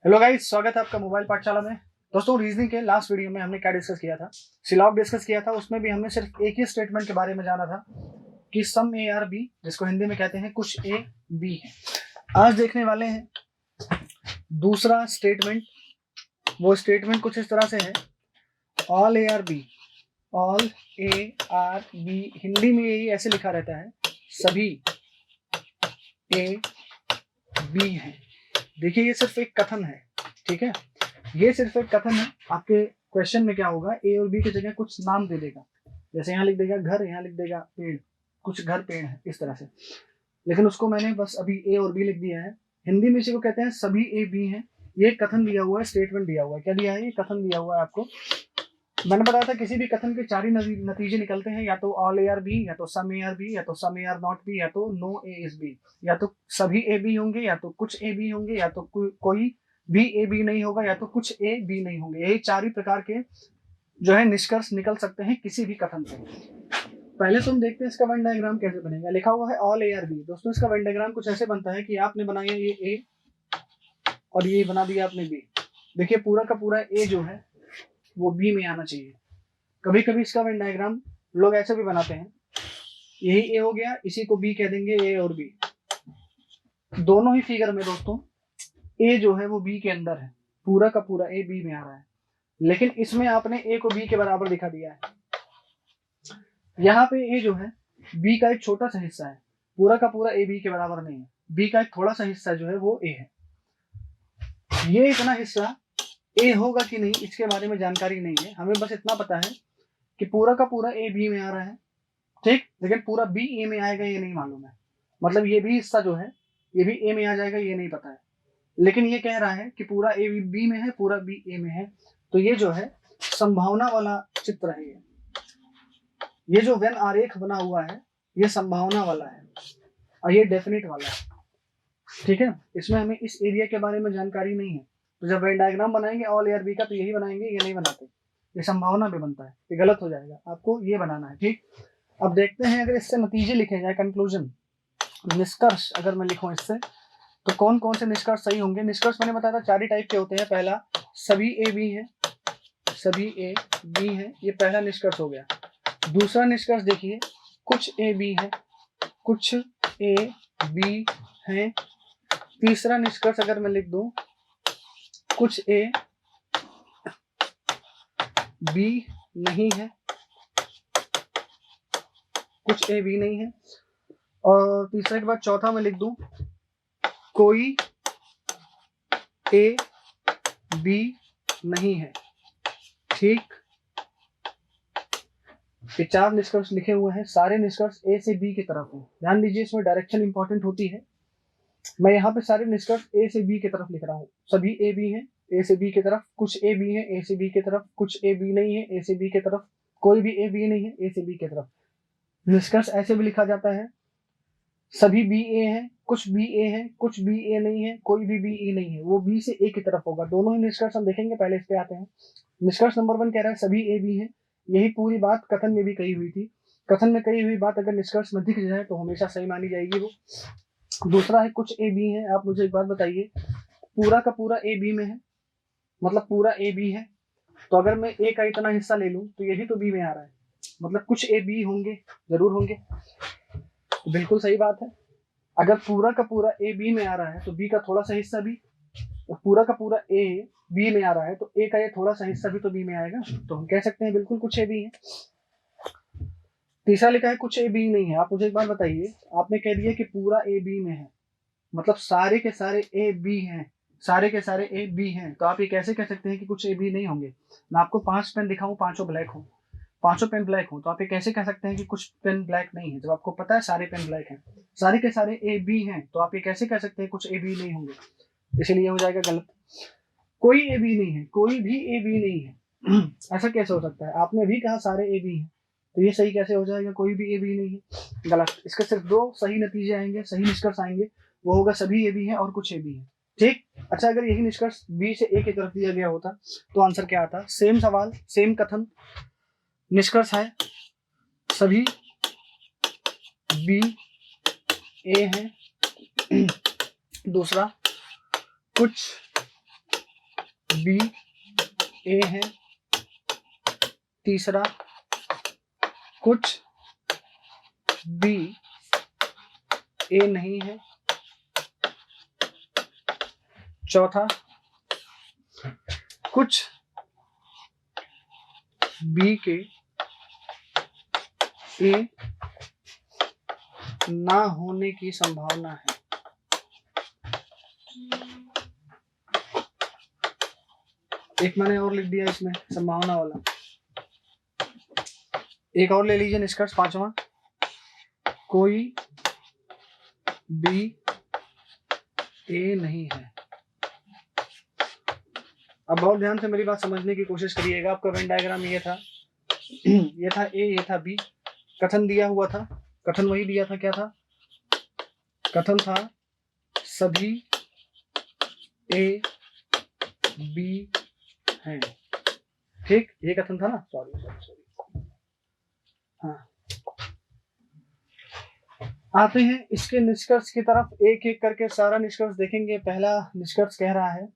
Hello guys, स्वागत है आपका मोबाइल पाठशाला में। दोस्तों, रीजनिंग के लास्ट वीडियो में हमने क्या डिस्कस किया था? सिलॉग डिस्कस किया था। उसमें भी हमने सिर्फ एक ही स्टेटमेंट के बारे में जाना था कि सम ए आर बी, जिसको हिंदी में कहते हैं कुछ ए बी है। आज देखने वाले हैं दूसरा स्टेटमेंट। वो स्टेटमेंट कुछ इस तरह से है, all A are B. All A are B Hindi में यही ऐसे लिखा रहता है, सभी ए बी है। देखिए, ये सिर्फ एक कथन है, ठीक है? ये सिर्फ एक कथन है। आपके क्वेश्चन में क्या होगा, ए और बी की जगह कुछ नाम दे देगा। जैसे यहाँ लिख देगा घर, यहाँ लिख देगा पेड़, कुछ घर पेड़ है, इस तरह से। लेकिन उसको मैंने बस अभी ए और बी लिख दिया है। हिंदी में इसी को कहते हैं सभी ए बी हैं। ये कथन दिया हुआ है, स्टेटमेंट दिया हुआ है। क्या दिया है? ये कथन दिया हुआ है आपको। मैंने बताया था किसी भी कथन के चार ही नतीजे निकलते हैं, या तो ऑल ए आर बी, या तो सम ए आर बी, या तो सम ए आर नॉट बी, या तो नो ए इज बी। या तो सभी ए बी होंगे, या तो कुछ ए बी होंगे, या तो कोई भी ए बी नहीं होगा, या तो कुछ ए बी नहीं होंगे। यही चार ही प्रकार के जो है निष्कर्ष निकल सकते हैं किसी भी कथन से। पहले तो हम देखते हैं इसका वेन डायग्राम कैसे बनेगा। लिखा हुआ है ऑल ए आर बी। दोस्तों, इसका वेन डायग्राम कुछ ऐसे बनता है कि आपने बनाया ये ए और ये बना दिया आपने बी। देखिए, पूरा का पूरा ए जो है वो बी में आना चाहिए। कभी कभी इसका वेन डायग्राम लोग ऐसे भी बनाते हैं, यही ए हो गया, इसी को बी कह देंगे, ए और बी। दोनों ही फिगर में दोस्तों ए जो है वो बी के अंदर है, पूरा का पूरा ए बी में आ रहा है। लेकिन इसमें आपने ए को बी के बराबर दिखा दिया है। यहाँ पे ए जो है बी का एक छोटा सा हिस्सा है, पूरा का पूरा ए बी के बराबर नहीं है। बी का एक थोड़ा सा हिस्सा जो है वो ए है। ये इतना हिस्सा ए होगा कि नहीं, इसके बारे में जानकारी नहीं है। हमें बस इतना पता है कि पूरा का पूरा ए बी में आ रहा है, ठीक। लेकिन पूरा बी ए में आएगा ये नहीं मालूम है। मतलब ये भी हिस्सा जो है ये भी ए में आ जाएगा ये नहीं पता है। लेकिन ये कह रहा है कि पूरा ए बी में है, पूरा बी ए में है। तो ये जो है संभावना वाला चित्र है। ये जो वेन आरेख बना हुआ है ये संभावना वाला है और ये डेफिनेट वाला है, ठीक है। इसमें हमें इस एरिया के बारे में जानकारी नहीं है। तो जब वेन डायग्राम बनाएंगे ऑल ए आर बी का तो यही बनाएंगे, ये नहीं बनाते। ये संभावना पे बनता है, ये गलत हो जाएगा। आपको ये बनाना है, ठीक। अब देखते हैं, अगर इससे नतीजे लिखे जाए, कंक्लूजन, निष्कर्ष अगर मैं लिखूं इससे, तो कौन कौन से निष्कर्ष सही होंगे। निष्कर्ष मैंने बताया था चार ही टाइप के होते हैं। पहला, सभी ए बी है, सभी ए बी है, ये पहला निष्कर्ष हो गया। दूसरा निष्कर्ष देखिए, कुछ ए बी है, कुछ ए बी है। तीसरा निष्कर्ष अगर मैं लिख दूं, कुछ ए बी नहीं है, कुछ ए बी नहीं है। और तीसरे के बाद चौथा मैं लिख दूं, कोई ए बी नहीं है, ठीक। ये चार निष्कर्ष लिखे हुए हैं, सारे निष्कर्ष ए से बी की तरफ हैं। ध्यान दीजिए, इसमें डायरेक्शन इंपॉर्टेंट होती है। मैं यहाँ पे सारे निष्कर्ष ए से बी की तरफ लिख रहा हूँ। सभी ए बी हैं, ए से बी की तरफ। कुछ ए बी है, ए से बी की तरफ। कुछ ए बी नहीं है, ए से बी की तरफ। कोई भी ए बी नहीं है, ए से बी की तरफ। निष्कर्ष ऐसे भी लिखा जाता है, सभी बी ए है, कुछ बी ए है, कुछ बी ए नहीं है, कोई भी बी ई नहीं है। वो बी से ए की तरफ होगा। दोनों ही निष्कर्ष हम देखेंगे, पहले इस पे आते हैं। निष्कर्ष नंबर 1 कह रहा है सभी ए बी है। यही पूरी बात कथन में भी कही हुई थी। कथन में कही हुई बात अगर निष्कर्ष में दिख जाए तो हमेशा सही मानी जाएगी वो। दूसरा है कुछ ए बी है। आप मुझे एक बात बताइए, पूरा का पूरा ए बी में है, मतलब पूरा ए बी है। तो अगर मैं ए का इतना हिस्सा ले लूं तो ये भी तो बी में आ रहा है, मतलब कुछ ए बी होंगे, जरूर होंगे। तो बिल्कुल सही बात है। अगर पूरा का पूरा ए बी में आ रहा है तो बी का थोड़ा सा हिस्सा भी, और पूरा का पूरा ए बी में आ रहा है तो ए का ये थोड़ा सा हिस्सा भी तो बी में आएगा। तो हम कह सकते हैं बिल्कुल कुछ ए बी है। तीसरा लिखा है कुछ ए बी नहीं है। आप मुझे एक बात बताइए, आपने कह दिया कि पूरा ए बी में है, मतलब सारे के सारे ए बी हैं, सारे के सारे ए बी हैं। तो आप ये कैसे कह सकते हैं कि कुछ ए बी नहीं होंगे? मैं आपको 5 पेन दिखाऊं, पांचों ब्लैक हो, पांचों पेन ब्लैक हो, तो आप ये कैसे कह सकते हैं कि कुछ पेन ब्लैक नहीं है, जब आपको पता है सारे पेन ब्लैक हैं? सारे के सारे ए बी हैं, तो आप ये कैसे कह सकते हैं कुछ ए बी नहीं होंगे? इसलिए हो जाएगा गलत। कोई ए बी नहीं है, कोई भी ए बी नहीं है। ऐसा कैसे हो सकता है? आपने भी कहा सारे ए बी हैं, तो ये सही कैसे हो जाएगा? कोई भी ए बी नहीं है, गलत। इसके सिर्फ 2 सही नतीजे आएंगे, सही निष्कर्ष आएंगे। वो होगा सभी ए बी है और कुछ ए बी है, ठीक। अच्छा, अगर यही निष्कर्ष बी से ए की तरफ दिया गया होता तो आंसर क्या आता? सेम सवाल, सेम कथन, निष्कर्ष है सभी बी ए है। दूसरा, कुछ बी ए है। तीसरा, कुछ बी ए नहीं है। चौथा, कुछ बी के ए ना होने की संभावना है। एक मैंने और लिख दिया इसमें संभावना वाला। एक और ले लीजिए निष्कर्ष, पांचवा, कोई बी ए नहीं है। अब बहुत ध्यान से मेरी बात समझने की कोशिश करिएगा। आपका वेन डायग्राम ये था, ये था ए, ये था बी। कथन दिया हुआ था, कथन वही दिया था, क्या था? कथन था सभी ए बी हैं। ठीक, ये कथन था ना? सॉरी। हाँ, आते हैं इसके निष्कर्ष की तरफ। एक एक करके सारा निष्कर्ष देखेंगे। पहला निष्कर्ष कह रहा है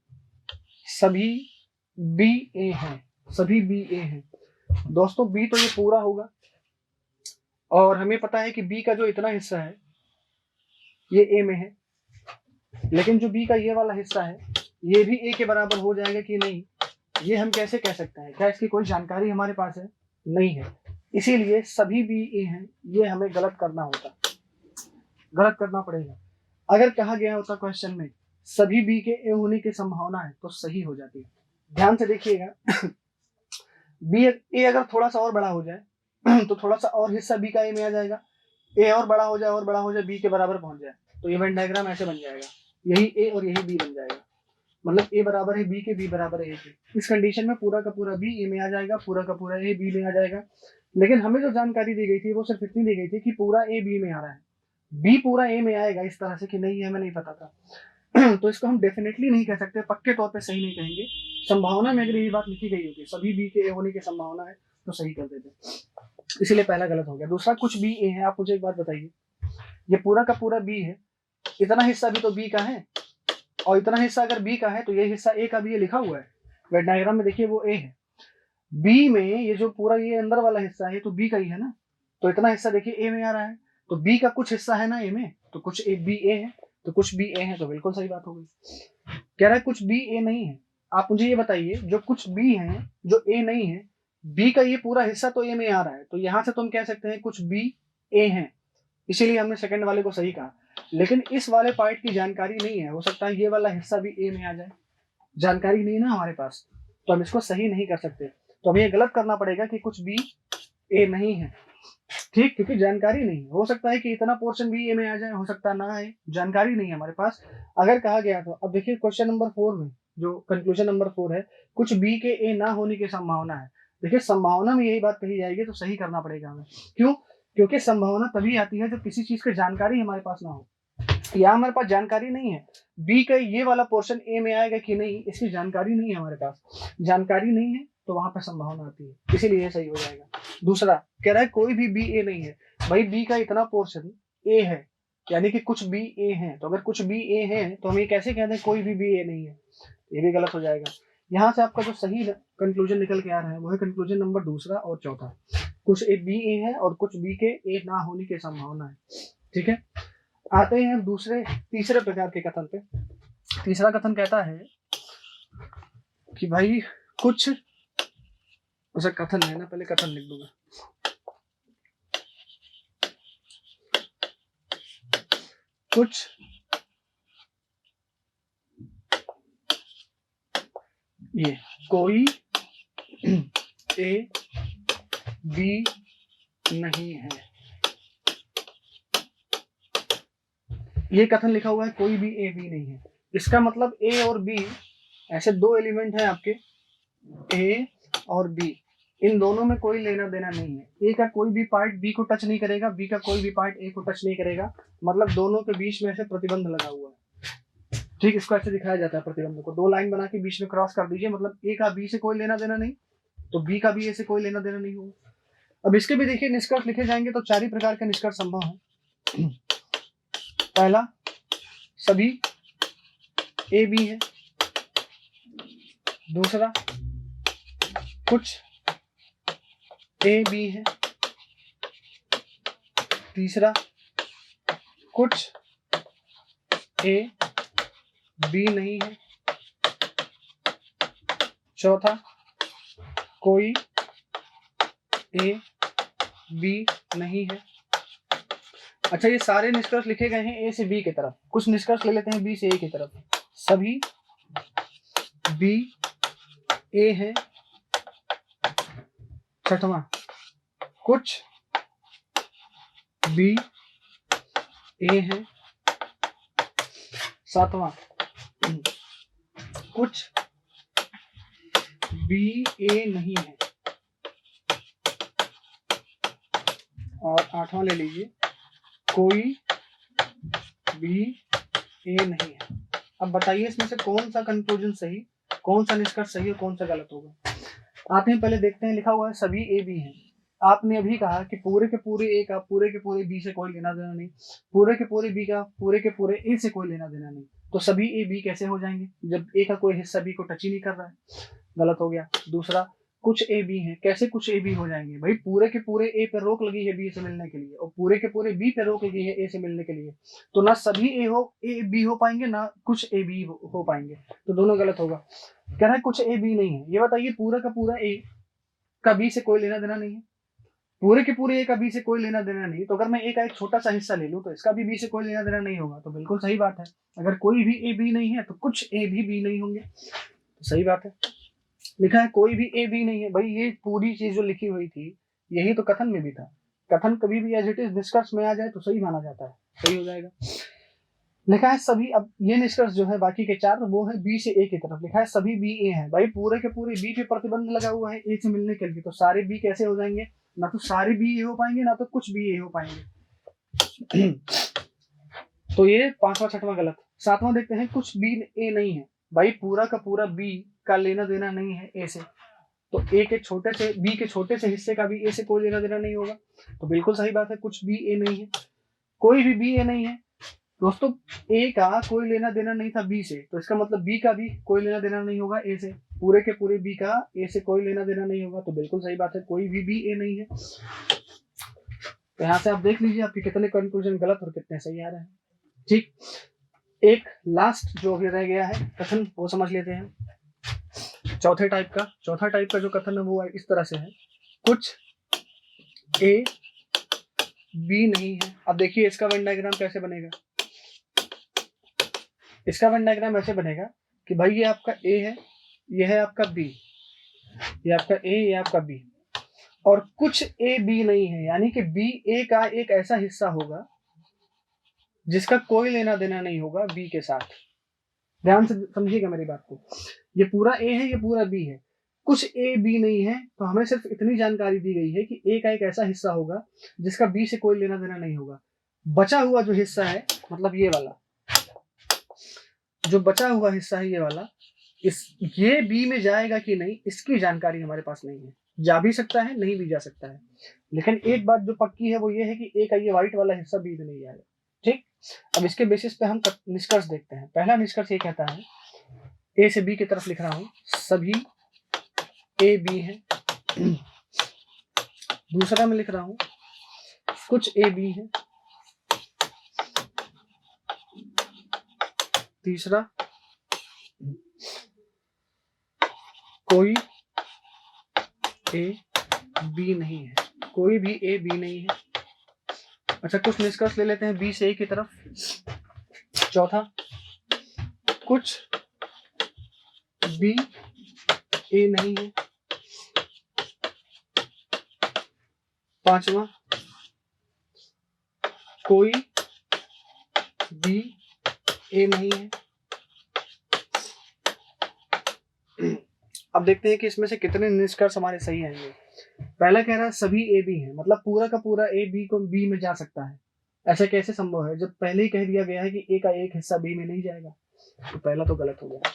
सभी बी ए हैं। सभी बी ए हैं। दोस्तों बी तो ये पूरा होगा, और हमें पता है कि बी का जो इतना हिस्सा है ये ए में है, लेकिन जो बी का ये वाला हिस्सा है ये भी ए के बराबर हो जाएगा कि नहीं, ये हम कैसे कह सकते हैं? क्या इसकी कोई जानकारी हमारे पास है? नहीं है। इसीलिए सभी बी ए हैं ये हमें गलत करना होता, गलत करना पड़ेगा। अगर कहा गया होता क्वेश्चन में सभी बी के ए होने की संभावना है तो सही हो जाती है। ध्यान से देखिएगा, बी ए अगर थोड़ा सा और बड़ा हो जाए तो थोड़ा सा और हिस्सा बी का ए में आ जाएगा। ए और बड़ा हो जाए बी के बराबर पहुंच जाए तो ये वेन डायग्राम ऐसे बन जाएगा, यही ए और यही बी बन जाएगा। मतलब ए बराबर है बी के, बी बराबर है ए के। इस कंडीशन में पूरा का पूरा बी ए में आ जाएगा, पूरा का पूरा ए बी में आ जाएगा। लेकिन हमें जो जानकारी दी गई थी वो सिर्फ इतनी दी गई थी कि पूरा ए बी में आ रहा है, बी पूरा ए में आएगा इस तरह से कि नहीं, हमें नहीं पता था। तो इसको हम डेफिनेटली नहीं कह सकते, पक्के तौर पे सही नहीं कहेंगे। संभावना में अगर यही बात लिखी गई होती सभी बी के ए होने की संभावना है तो सही कर देते, इसीलिए पहला गलत हो गया। दूसरा, कुछ बी ए है। आप मुझे एक बात बताइए, ये पूरा का पूरा बी है, इतना हिस्सा भी तो बी का है, और इतना हिस्सा अगर बी का है तो ये हिस्सा ए का भी, ये लिखा हुआ है वेन डायग्राम में, देखिए वो ए है। बी में ये जो पूरा ये अंदर वाला हिस्सा है तो बी का ही है ना, तो इतना हिस्सा देखिए ए में आ रहा है, तो बी का कुछ हिस्सा है ना ए में, तो कुछ ए बी ए है, तो कुछ बी ए है, तो बिल्कुल सही बात हो गई। कह रहा है कुछ बी ए नहीं है। आप मुझे ये बताइए, जो कुछ बी है जो ए नहीं है, बी का ये पूरा हिस्सा तो ए में आ रहा है, तो यहां से तुम कह सकते हैं कुछ बी ए है, इसीलिए हमने सेकंड वाले को सही कहा। लेकिन इस वाले पार्ट की जानकारी नहीं है, हो सकता है ये वाला हिस्सा भी ए में आ जाए, जानकारी नहीं है ना हमारे पास, तो हम इसको सही नहीं कर सकते। तो हमें ये गलत करना पड़ेगा कि कुछ बी ए नहीं है, ठीक, क्योंकि जानकारी नहीं है। हो सकता है कि इतना पोर्शन भी ए में आ जाए, हो सकता ना आए, जानकारी नहीं है हमारे पास। अगर कहा गया तो अब देखिए क्वेश्चन नंबर 4 में जो कंक्लूजन नंबर 4 है, कुछ बी के ए ना होने की संभावना है। देखिए संभावना में यही बात कही जाएगी तो सही करना पड़ेगा हमें। क्यों? क्योंकि संभावना तभी आती है जब किसी चीज की जानकारी हमारे पास ना हो। यहाँ हमारे पास जानकारी नहीं है बी का ये वाला पोर्शन ए में आएगा कि नहीं, इसकी जानकारी नहीं है हमारे पास। जानकारी नहीं है तो वहां पर संभावना आती है, इसीलिए सही हो जाएगा। दूसरा कह रहा है कोई भी बी ए नहीं है। भाई बी का इतना पोर्शन ए है, यानी कि कुछ बी ए है, तो अगर कुछ बी ए है तो हम ये कैसे कहते हैं कोई भी बी ए नहीं है? ये भी गलत हो जाएगा। यहाँ से आपका जो सही कंक्लूजन निकल के आ रहा है वो है कंक्लूजन नंबर दूसरा और चौथा, कुछ ए बी ए है और कुछ बी के ए ना होने की संभावना है। ठीक है, आते हैं तीसरे प्रकार के कथन पे। तीसरा कथन कहता है कि भाई कुछ, उसे कथन है ना, पहले कथन लिख दूंगा। कुछ ये कोई ए बी नहीं है, ये कथन लिखा हुआ है कोई भी ए बी नहीं है। इसका मतलब ए और बी ऐसे दो एलिमेंट हैं आपके, ए और बी, इन दोनों में कोई लेना देना नहीं है। ए का कोई भी पार्ट बी को टच नहीं करेगा, बी का कोई भी पार्ट ए को टच नहीं करेगा, मतलब दोनों के बीच में ऐसे प्रतिबंध लगा हुआ है। ठीक, इसको ऐसे दिखाया जाता है प्रतिबंध को, दो लाइन बना के बीच में क्रॉस कर दीजिए, मतलब ए का बी से कोई लेना देना नहीं, तो बी का भी ए से कोई लेना देना नहीं होगा। अब इसके भी देखिए निष्कर्ष लिखे जाएंगे तो 4 ही प्रकार के निष्कर्ष संभव है। पहला, सभी ए बी है। दूसरा कुछ ए बी है, तीसरा कुछ ए बी नहीं है, चौथा कोई ए बी नहीं है। अच्छा, ये सारे निष्कर्ष लिखे गए हैं ए से बी की तरफ। कुछ निष्कर्ष ले लेते हैं बी से ए की तरफ। सभी बी ए है। छठवां, कुछ बी ए है। सातवां, कुछ बी ए नहीं है। और आठवां ले लीजिए, कोई बी ए नहीं है। अब बताइए इसमें से कौन सा कंक्लूजन सही, कौन सा निष्कर्ष सही और कौन सा गलत होगा। आते हैं, पहले देखते हैं। लिखा हुआ है सभी ए बी हैं। आपने अभी कहा कि पूरे के पूरे ए का पूरे के पूरे बी से कोई लेना देना नहीं, पूरे के पूरे बी का पूरे के पूरे ए से कोई लेना देना नहीं, तो सभी ए बी कैसे हो जाएंगे जब ए का कोई हिस्सा बी को टच ही नहीं कर रहा है। गलत हो गया। दूसरा, कुछ ए बी है। कैसे कुछ ए बी हो जाएंगे भाई? पूरे के पूरे ए पर रोक लगी है बी से मिलने के लिए, और पूरे के पूरे बी पर रोक लगी है ए से मिलने के लिए, तो ना सभी ए बी हो पाएंगे, ना कुछ ए बी हो पाएंगे, तो दोनों गलत होगा। कह रहा है कुछ ए बी नहीं है। ये बताइए, पूरा का पूरा ए का बी से कोई लेना देना नहीं है, पूरे के पूरे ए का बी से कोई लेना देना नहीं, तो अगर मैं ए का एक छोटा सा हिस्सा ले लूं तो इसका भी बी से कोई लेना देना नहीं होगा, तो बिल्कुल सही बात है। अगर कोई भी ए बी नहीं है तो कुछ ए भी बी नहीं होंगे, तो सही बात है। लिखा है कोई भी ए बी नहीं है। भाई ये पूरी चीज जो लिखी हुई थी यही तो कथन में भी था। कथन कभी भी एज इट इज निष्कर्ष में आ जाए तो सही माना जाता है, सही हो जाएगा। लिखा है सभी, अब ये निष्कर्ष जो है बाकी के चार वो है बी से ए की तरफ। लिखा है सभी बी ए हैं। भाई पूरे के पूरे बी पे प्रतिबंध लगा हुआ है ए से मिलने के लिए, तो सारे बी कैसे हो जाएंगे? ना तो सारे बी ए हो पाएंगे, ना तो कुछ बी ए हो पाएंगे। तो ये पांचवा छठवां गलत। सातवां देखते हैं, कुछ बी ए नहीं है। भाई पूरा का पूरा बी का लेना देना नहीं है ए से, तो ए के छोटे से बी के छोटे से हिस्से का भी ए से कोई लेना देना नहीं होगा, तो बिल्कुल सही बात है, कुछ बी ए नहीं है। कोई भी बी ए नहीं है दोस्तों। ए का कोई लेना देना नहीं था बी से, तो इसका मतलब बी का भी कोई लेना देना नहीं होगा ए से। पूरे के पूरे बी का ए से कोई लेना देना नहीं होगा, तो बिल्कुल सही बात है, कोई भी ए नहीं है। तो यहाँ से आप देख लीजिए आपके कितने कंक्लूजन गलत और कितने सही आ रहे हैं। ठीक, एक लास्ट जो भी रह गया है कथन वो समझ लेते हैं। चौथा टाइप का जो कथन है वो इस तरह से है, कुछ ए बी नहीं है। अब देखिए इसका वेन डायग्राम कैसे बनेगा। इसका वेन डायग्राम ऐसे बनेगा कि भाई ये आपका ए है, ये है आपका बी, ये आपका ए, ये आपका बी, और कुछ ए बी नहीं है, यानी कि बी ए का एक ऐसा हिस्सा होगा जिसका कोई लेना देना नहीं होगा बी के साथ। ध्यान से समझिएगा मेरी बात को। ये पूरा ए है, ये पूरा बी है, कुछ ए बी नहीं है, तो हमें सिर्फ इतनी जानकारी दी गई है कि ए का एक ऐसा हिस्सा होगा जिसका बी से कोई लेना देना नहीं होगा। बचा हुआ जो हिस्सा है, मतलब ये वाला जो बचा हुआ हिस्सा है, ये वाला, ये बी में जाएगा कि नहीं इसकी जानकारी हमारे पास नहीं है। जा भी सकता है, नहीं भी जा सकता है, लेकिन एक बात जो पक्की है वो ये है कि ए का ये व्हाइट वाला हिस्सा बी में नहीं जाएगा। ठीक, अब इसके बेसिस पे हम निष्कर्ष देखते हैं। पहला निष्कर्ष ये कहता है, ए से बी की तरफ लिख रहा हूं, सभी ए बी है। दूसरा मैं लिख रहा हूं, कुछ ए बी है। तीसरा, कोई ए बी नहीं है, कोई भी ए बी नहीं है। अच्छा, कुछ निष्कर्ष ले लेते हैं बी से ए की तरफ। चौथा, कुछ बी ए नहीं है। पांचवा, कोई बी ए नहीं है। अब देखते हैं कि इसमें से कितने निष्कर्ष हमारे सही आएंगे। पहला कह रहा है सभी ए बी है, मतलब पूरा का पूरा ए बी को बी में जा सकता है। ऐसा कैसे संभव है जब पहले ही कह दिया गया है कि ए का एक हिस्सा बी में नहीं जाएगा? तो पहला तो गलत हो गया।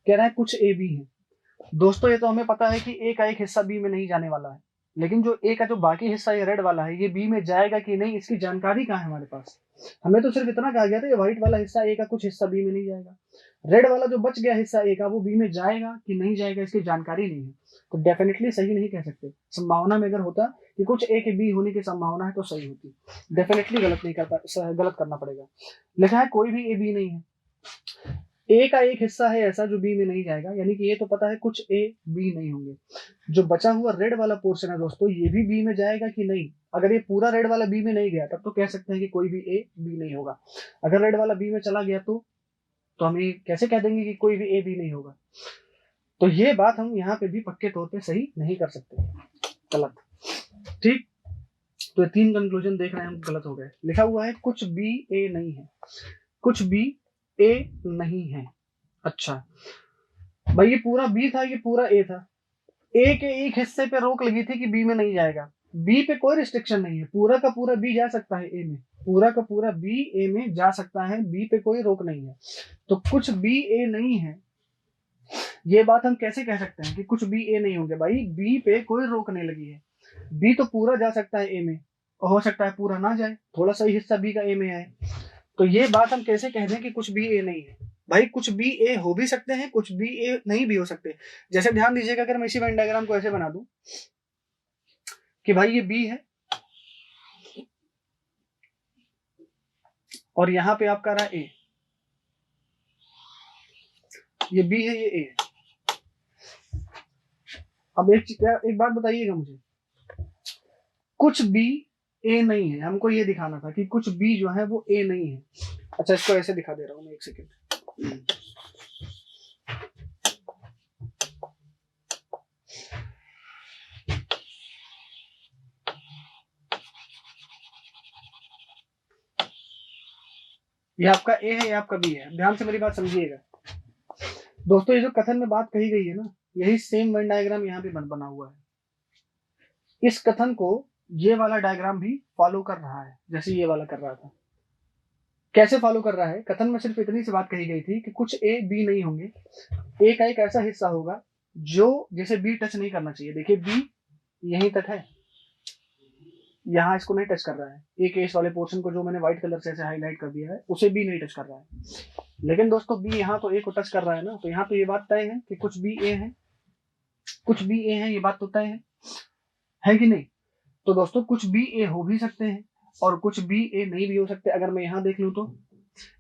कह रहा है कुछ ए बी है। दोस्तों ये तो हमें पता है कि ए का एक हिस्सा बी में नहीं जाने वाला है, लेकिन जो ए का जो बाकी हिस्सा ये रेड वाला है, ये बी में जाएगा कि नहीं, इसकी जानकारी कहाँ है हमारे पास। हमें तो सिर्फ इतना कहा गया था ये व्हाइट वाला हिस्सा ए का कुछ हिस्सा बी में नहीं जाएगा। रेड वाला जो बच गया हिस्सा ए का वो बी में जाएगा कि नहीं जाएगा, इसकी जानकारी नहीं है, तो डेफिनेटली सही नहीं कह सकते। संभावना में अगर होता कि कुछ ए के बी होने की संभावना है तो सही होती, डेफिनेटली गलत करना पड़ेगा। लिखा है कोई भी ए बी नहीं है। ए का एक हिस्सा है ऐसा जो बी में नहीं जाएगा, यानी कि ये तो पता है कुछ ए बी नहीं होंगे। जो बचा हुआ रेड वाला पोर्शन है दोस्तों, ये भी बी में जाएगा कि नहीं। अगर ये पूरा रेड वाला बी में नहीं गया तब तो कह सकते हैं कि कोई भी ए बी नहीं होगा। अगर रेड वाला बी में चला गया तो हम ये कैसे कह देंगे कि कोई भी ए बी नहीं होगा। तो ये बात हम यहाँ पे भी पक्के तौर पे सही नहीं कर सकते, गलत। ठीक, तो 3 कंक्लूजन देख रहे हैं हम गलत हो गए। लिखा हुआ है कुछ बी ए नहीं है, कुछ बी ए नहीं है। अच्छा भाई, ये पूरा बी था, ये पूरा ए था। ए के एक हिस्से पे रोक लगी थी कि बी में नहीं जाएगा। बी पे कोई रिस्ट्रिक्शन नहीं है, पूरा का पूरा बी जा सकता है ए में, पूरा का पूरा बी ए में जा सकता है, बी पे कोई रोक नहीं है। तो कुछ बी ए नहीं है, ये बात हम कैसे कह सकते हैं कि कुछ बी ए नहीं होंगे। भाई बी पे कोई रोक नहीं लगी है, बी तो पूरा जा सकता है ए में, हो सकता है पूरा ना जाए, थोड़ा सा ही हिस्सा बी का ए में आए। तो ये बात हम कैसे कह दें कि कुछ बी ए नहीं है। भाई कुछ बी ए हो भी सकते हैं, कुछ बी ए नहीं भी हो सकते। जैसे ध्यान दीजिएगा, अगर मैं इसी वेन डायग्राम को ऐसे बना दूं कि भाई ये बी है और यहां पे आपका रहा ए, ये बी है, ये ए है। अब एक बात बताइएगा मुझे, कुछ बी ए नहीं है, हमको ये दिखाना था कि कुछ बी जो है वो ए नहीं है। अच्छा, इसको ऐसे दिखा दे रहा हूं मैं, एक सेकेंड। ये आपका ए है, ये आपका बी है। ध्यान से मेरी बात समझिएगा दोस्तों, ये जो कथन में बात कही गई है ना, यही सेम वेन डायग्राम यहाँ पे बना हुआ है। इस कथन को ये वाला डायग्राम भी फॉलो कर रहा है, जैसे ये वाला कर रहा था। कैसे फॉलो कर रहा है? कथन में सिर्फ इतनी सी बात कही गई थी कि कुछ ए बी नहीं होंगे, ए का एक ऐसा हिस्सा होगा जो जैसे बी टच नहीं करना चाहिए। देखिए बी यहीं तक है, यहाँ इसको नहीं टच कर रहा है। एक इस वाले पोर्शन को जो मैंने व्हाइट कलर से ऐसे हाईलाइट कर दिया है, उसे बी नहीं टच कर रहा है। लेकिन दोस्तों बी यहाँ तो ए को टच कर रहा है ना, तो यहाँ तो ये बात तय है कि कुछ बी ए है, कुछ बी ए है, ये बात तो तय है कि नहीं? तो दोस्तों कुछ बी ए हो भी सकते हैं और कुछ बी ए नहीं भी हो सकते। अगर मैं यहाँ देख लूं तो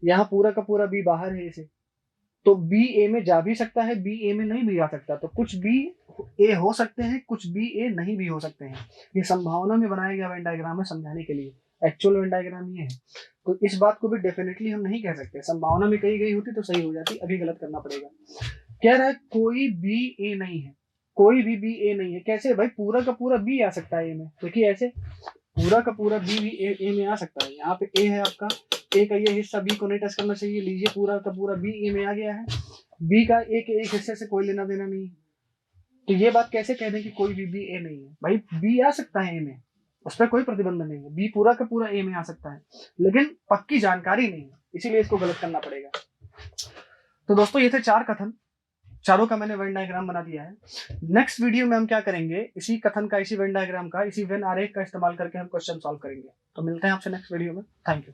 यहाँ पूरा का पूरा बी बाहर है इसे, तो बी ए में जा भी सकता है, बी ए में नहीं भी जा सकता। तो कुछ बी ए हो सकते हैं, कुछ बी ए नहीं भी हो सकते हैं। ये संभावना में बनाया गया वेन डायग्राम है समझाने के लिए, एक्चुअल वेन डायग्राम ये है। तो इस बात को भी डेफिनेटली हम नहीं कह सकते, संभावना में कही गई होती तो सही हो जाती, अभी गलत करना पड़ेगा। कह रहा है कोई बी ए नहीं है, कोई भी बी ए नहीं है। कैसे भाई? पूरा का पूरा बी आ सकता है ए में। देखिए ऐसे पूरा का पूरा बी भी ए में आ सकता है। यहाँ पे ए है आपका, ए का ये हिस्सा बी को नहीं टच करना चाहिए। लीजिए पूरा का पूरा बी ए में आ गया है, बी का ए के एक हिस्से से कोई लेना देना नहीं है। तो ये बात कैसे कह दें कि कोई भी बी ए नहीं है? भाई बी आ सकता है ए में, उस पर कोई प्रतिबंध नहीं है, बी पूरा का पूरा ए में आ सकता है, लेकिन पक्की जानकारी नहीं है, इसीलिए इसको गलत करना पड़ेगा। तो दोस्तों ये थे 4 कथन, चारों का मैंने वेन डायग्राम बना दिया है। नेक्स्ट वीडियो में हम क्या करेंगे, इसी कथन का, इसी वेन डायग्राम का, इसी वेन आरेख का इस्तेमाल करके हम क्वेश्चन सॉल्व करेंगे। तो मिलते हैं आपसे नेक्स्ट वीडियो में। Thank you.